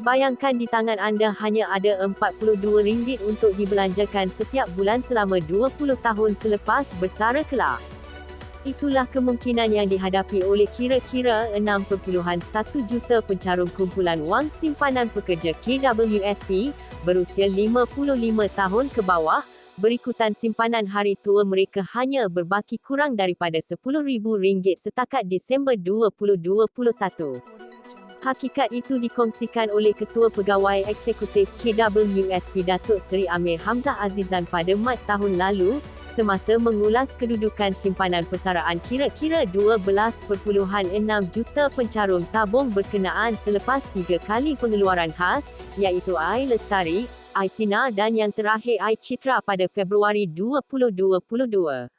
Bayangkan di tangan anda hanya ada RM42 untuk dibelanjakan setiap bulan selama 20 tahun selepas bersara kelak. Itulah kemungkinan yang dihadapi oleh kira-kira 6.1 juta pencarum kumpulan wang simpanan pekerja KWSP berusia 55 tahun ke bawah, berikutan simpanan hari tua mereka hanya berbaki kurang daripada RM10,000 setakat Disember 2021. Hakikat itu dikongsikan oleh Ketua Pegawai Eksekutif KWSP Datuk Seri Amir Hamzah Azizan pada Mac tahun lalu, semasa mengulas kedudukan simpanan persaraan kira-kira 12.6 juta pencarum tabung berkenaan selepas 3 kali pengeluaran khas, iaitu Air Lestari, Air Sinar dan yang terakhir Air Citra pada Februari 2022.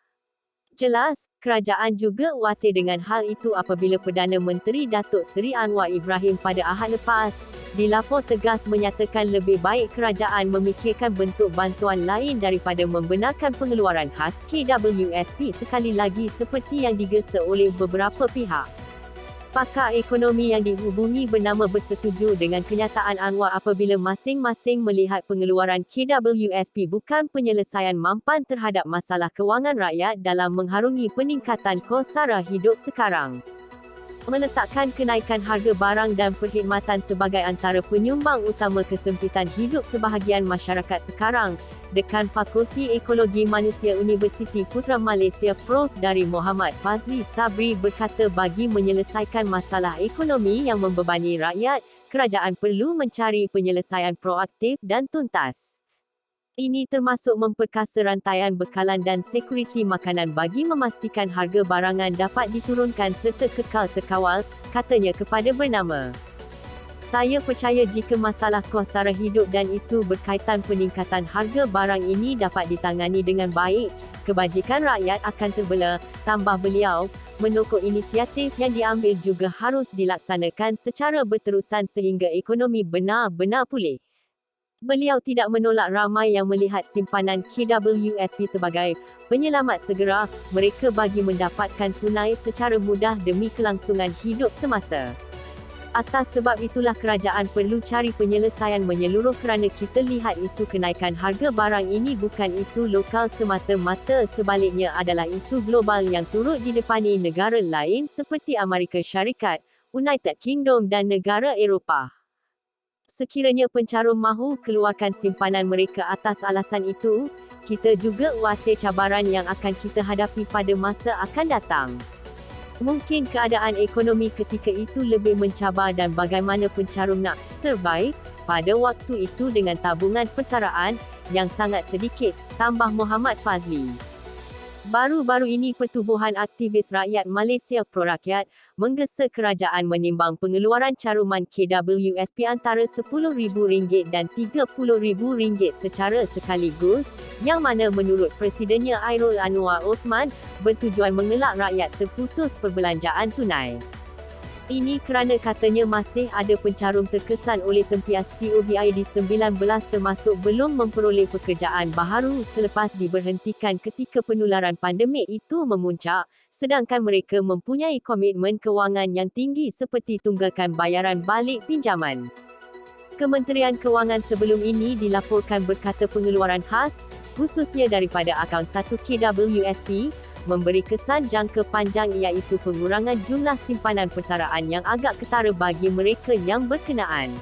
Jelas, kerajaan juga khawatir dengan hal itu apabila Perdana Menteri Datuk Seri Anwar Ibrahim pada Ahad lepas, dilapor tegas menyatakan lebih baik kerajaan memikirkan bentuk bantuan lain daripada membenarkan pengeluaran khas KWSP sekali lagi seperti yang digesa oleh beberapa pihak. Pakar ekonomi yang dihubungi bernama bersetuju dengan kenyataan Anwar apabila masing-masing melihat pengeluaran KWSP bukan penyelesaian mampan terhadap masalah kewangan rakyat dalam mengharungi peningkatan kos sara hidup sekarang. Meletakkan kenaikan harga barang dan perkhidmatan sebagai antara penyumbang utama kesempitan hidup sebahagian masyarakat sekarang, Dekan Fakulti Ekologi Manusia Universiti Putra Malaysia Prof. Dari Muhammad Fazli Sabri berkata bagi menyelesaikan masalah ekonomi yang membebani rakyat, kerajaan perlu mencari penyelesaian proaktif dan tuntas. Ini termasuk memperkasa rantaian bekalan dan sekuriti makanan bagi memastikan harga barangan dapat diturunkan serta kekal terkawal, katanya kepada Bernama. Saya percaya jika masalah kos sara hidup dan isu berkaitan peningkatan harga barang ini dapat ditangani dengan baik, kebajikan rakyat akan terbela, tambah beliau. Menokok inisiatif yang diambil juga harus dilaksanakan secara berterusan sehingga ekonomi benar-benar pulih. Beliau tidak menolak ramai yang melihat simpanan KWSP sebagai penyelamat segera mereka bagi mendapatkan tunai secara mudah demi kelangsungan hidup semasa. Atas sebab itulah kerajaan perlu cari penyelesaian menyeluruh kerana kita lihat isu kenaikan harga barang ini bukan isu lokal semata-mata, sebaliknya adalah isu global yang turut didepani negara lain seperti Amerika Syarikat, United Kingdom dan negara Eropah. Sekiranya pencarum mahu keluarkan simpanan mereka atas alasan itu, kita juga khawatir cabaran yang akan kita hadapi pada masa akan datang. Mungkin keadaan ekonomi ketika itu lebih mencabar dan bagaimana pencarum nak survive pada waktu itu dengan tabungan persaraan yang sangat sedikit, tambah Muhammad Fazli. Baru-baru ini Pertubuhan Aktivis Rakyat Malaysia Pro-Rakyat menggesa kerajaan menimbang pengeluaran caruman KWSP antara RM10,000 dan RM30,000 secara sekaligus, yang mana menurut Presidennya Airul Anwar Othman, bertujuan mengelak rakyat terputus perbelanjaan tunai. Ini kerana katanya masih ada pencarum terkesan oleh tempias COVID-19 termasuk belum memperoleh pekerjaan baharu selepas diberhentikan ketika penularan pandemik itu memuncak, sedangkan mereka mempunyai komitmen kewangan yang tinggi seperti tunggakan bayaran balik pinjaman. Kementerian Kewangan sebelum ini dilaporkan berkata pengeluaran khas, khususnya daripada akaun 1 KWSP, memberi kesan jangka panjang iaitu pengurangan jumlah simpanan persaraan yang agak ketara bagi mereka yang berkenaan.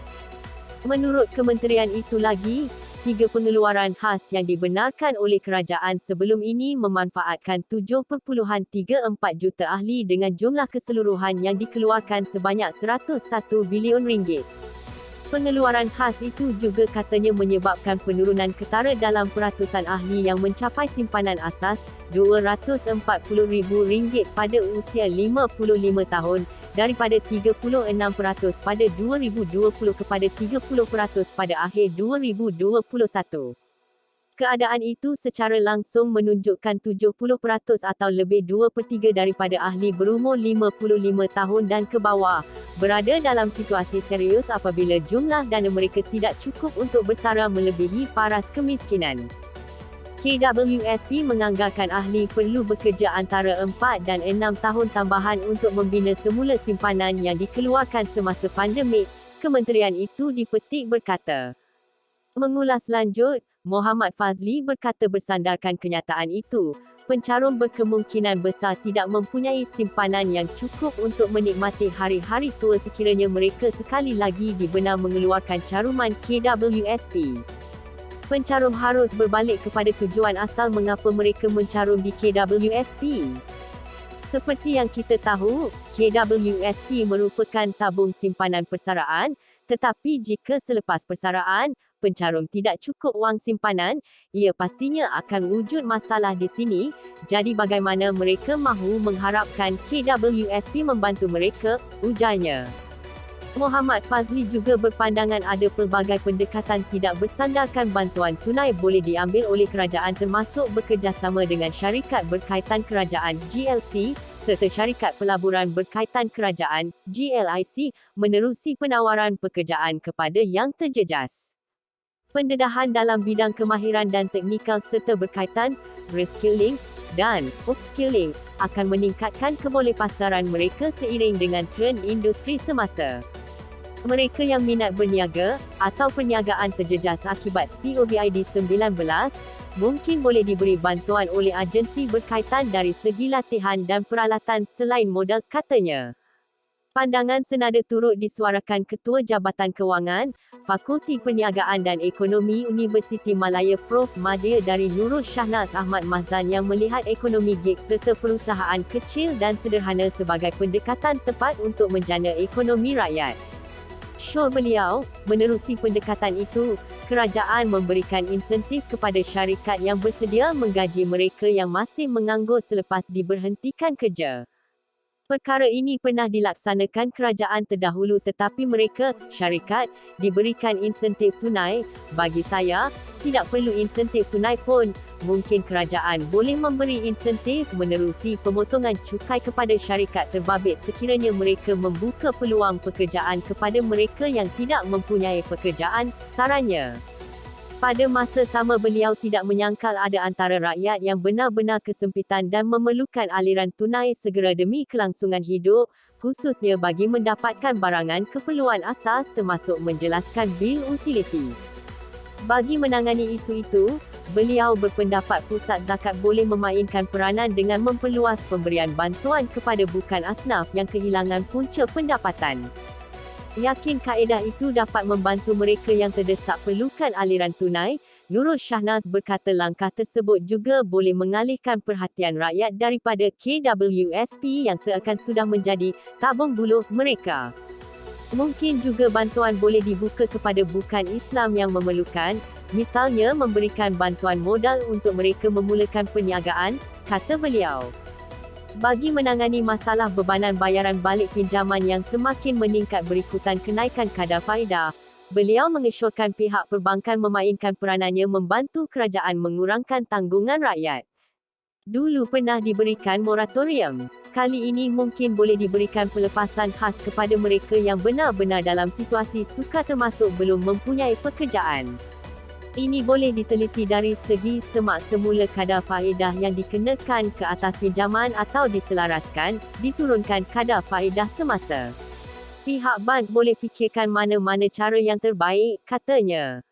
Menurut kementerian itu lagi, 3 pengeluaran khas yang dibenarkan oleh kerajaan sebelum ini memanfaatkan 7.34 juta ahli dengan jumlah keseluruhan yang dikeluarkan sebanyak RM101 bilion. Pengeluaran khas itu juga katanya menyebabkan penurunan ketara dalam peratusan ahli yang mencapai simpanan asas RM240,000 pada usia 55 tahun, daripada 36% pada 2020 kepada 30% pada akhir 2021. Keadaan itu secara langsung menunjukkan 70% atau lebih 2/3 daripada ahli berumur 55 tahun dan ke bawah, berada dalam situasi serius apabila jumlah dana mereka tidak cukup untuk bersara melebihi paras kemiskinan. KWSP menganggarkan ahli perlu bekerja antara 4 dan 6 tahun tambahan untuk membina semula simpanan yang dikeluarkan semasa pandemik, kementerian itu dipetik berkata. Mengulas lanjut, Muhammad Fazli berkata bersandarkan kenyataan itu, pencarum berkemungkinan besar tidak mempunyai simpanan yang cukup untuk menikmati hari-hari tua sekiranya mereka sekali lagi dibenar mengeluarkan caruman KWSP. Pencarum harus berbalik kepada tujuan asal mengapa mereka mencarum di KWSP. Seperti yang kita tahu, KWSP merupakan tabung simpanan persaraan, tetapi jika selepas persaraan, pencarum tidak cukup wang simpanan, ia pastinya akan wujud masalah di sini, jadi bagaimana mereka mahu mengharapkan KWSP membantu mereka, ujarnya. Muhammad Fazli juga berpandangan ada pelbagai pendekatan tidak bersandarkan bantuan tunai boleh diambil oleh kerajaan termasuk bekerjasama dengan syarikat berkaitan kerajaan GLC, serta syarikat pelaburan berkaitan kerajaan GLIC menerusi penawaran pekerjaan kepada yang terjejas. Pendedahan dalam bidang kemahiran dan teknikal serta berkaitan, reskilling dan upskilling akan meningkatkan kebolehpasaran mereka seiring dengan trend industri semasa. Mereka yang minat berniaga atau perniagaan terjejas akibat COVID-19 mungkin boleh diberi bantuan oleh agensi berkaitan dari segi latihan dan peralatan selain modal, katanya. Pandangan senada turut disuarakan Ketua Jabatan Kewangan, Fakulti Perniagaan dan Ekonomi Universiti Malaya Prof. Madya dari Nurul Shahnaz Ahmad Mahzan yang melihat ekonomi gig serta perusahaan kecil dan sederhana sebagai pendekatan tepat untuk menjana ekonomi rakyat. Syur beliau, menerusi pendekatan itu, kerajaan memberikan insentif kepada syarikat yang bersedia menggaji mereka yang masih menganggur selepas diberhentikan kerja. Perkara ini pernah dilaksanakan kerajaan terdahulu tetapi mereka, syarikat, diberikan insentif tunai. Bagi saya, tidak perlu insentif tunai pun, mungkin kerajaan boleh memberi insentif menerusi pemotongan cukai kepada syarikat terbabit sekiranya mereka membuka peluang pekerjaan kepada mereka yang tidak mempunyai pekerjaan, sarannya. Pada masa sama beliau tidak menyangkal ada antara rakyat yang benar-benar kesempitan dan memerlukan aliran tunai segera demi kelangsungan hidup, khususnya bagi mendapatkan barangan keperluan asas termasuk menjelaskan bil utiliti. Bagi menangani isu itu, beliau berpendapat pusat zakat boleh memainkan peranan dengan memperluas pemberian bantuan kepada bukan asnaf yang kehilangan punca pendapatan. Yakin kaedah itu dapat membantu mereka yang terdesak perlukan aliran tunai, Nurul Shahnaz berkata langkah tersebut juga boleh mengalihkan perhatian rakyat daripada KWSP yang seakan sudah menjadi tabung buluh mereka. Mungkin juga bantuan boleh dibuka kepada bukan Islam yang memerlukan, misalnya memberikan bantuan modal untuk mereka memulakan perniagaan, kata beliau. Bagi menangani masalah bebanan bayaran balik pinjaman yang semakin meningkat berikutan kenaikan kadar faedah, beliau mengesyorkan pihak perbankan memainkan peranannya membantu kerajaan mengurangkan tanggungan rakyat. Dulu pernah diberikan moratorium. Kali ini mungkin boleh diberikan pelepasan khas kepada mereka yang benar-benar dalam situasi sukar termasuk belum mempunyai pekerjaan. Ini boleh diteliti dari segi semak semula kadar faedah yang dikenakan ke atas pinjaman atau diselaraskan, diturunkan kadar faedah semasa. Pihak bank boleh fikirkan mana-mana cara yang terbaik, katanya.